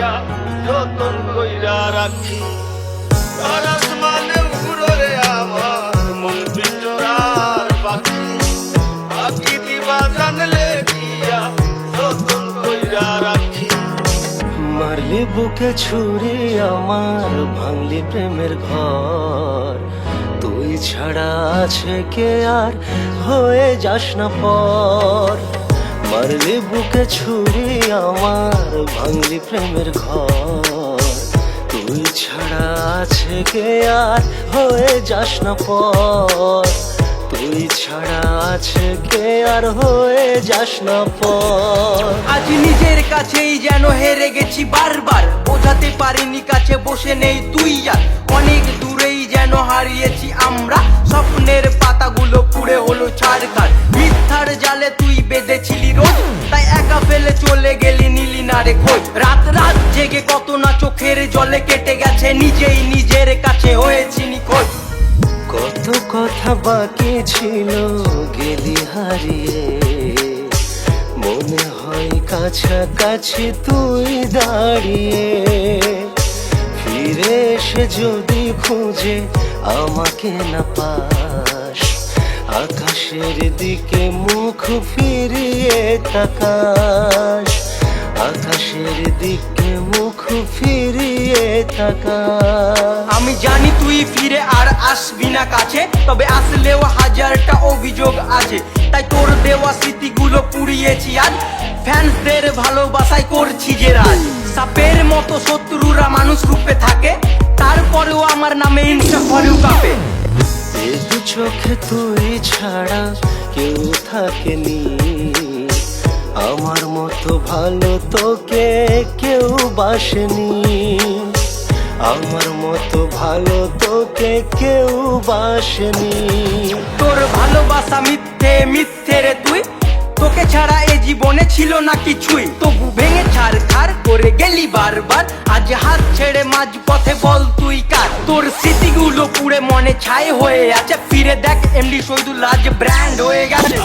দিয়া যতন কইরা রাখি। আর আসমানে উড়রে আমার মন পিঞ্জরার পাখি, পাখি দিবা জানলে দিয়া যতন কইরা রাখি। মারলি বুকে ছুরি আমার, ভাঙলি প্রেমের ঘর, তুই ছাড়া আছে কে আর হয়ে যাস না পর। মারলি বুকে ছুরি আমার, ভাঙলি প্রেমের ঘর, তুই ছাড়া আছে কে আর হয়ে যাস না পর। তুই ছাড়া আছে কে আর হয়ে যাস না পর। আজ নিজের কাছেই যেন হেরে গেছি বারবার, বোঝাতে পারিনি কাছে বসে নেই তুই আর। অনেক দূরেই যেন হারিয়েছি আমরা, স্বপ্নের পাতাগুলো পুড়ে হলো ছাড়খাড়। মিথ্যার জালে তুই বেঁধেছিলি রোজ, তাই একা ফেলে চলে গেলি নিলি না রে খোঁজ। রাত রাত জেগে কত না চোখের জলে কেটে গেছে, নিজেই নিজের কাছে হয়েছি নিখোঁজ। কত কথা বাকি ছিল গেলি হারিয়ে, মনে হয় কাছাকাছি তুই দাঁড়িয়ে। ফিরে এসে যদি খুঁজে আমাকে না পাস, আকাশের দিকে মুখ ফিরিয়ে তাকাস, আকাশের দিকে মুখ ফিরিয়ে তাকাস। আমি জানি তুই ফিরে আর আসবি না কাছে, তবে আসলেও হাজারটা অভিযোগ আছে। তাই তোর দেওয়া স্মৃতিগুলো পুড়িয়েছি আজ, ফ্যান্সদের ভালোবাসায় করছি যে রাজ। সাপের মতো শত্রুরা মানুষ রূপে থাকে, তারপরেও আমার নামে ইনস্টা ফলো কাঁপে। এ দু চোখে তুই ছাড়া কেউ থাকেনি, আমার মতো ভালো তোকে কেউ বাসেনি, আমার মতো ভালো তোকে কেউ বাসেনি। তোর ভালোবাসা মিথ্যে মিথ্যে রে তুই, তোকে ছাড়া এ জীবনে ছিল না কিছুই। তবু ভেঙে ছাড়খাড় করে গেলি বারবার, আজ হাত ছেড়ে মাঝ পথে বল তুই কার। তোর স্মৃতিগুলো পুড়ে মনে ছাই হয়ে আছে, ফিরে দেখ এমডি শহীদুল আজ ব্র্যান্ড হয়ে গেছে।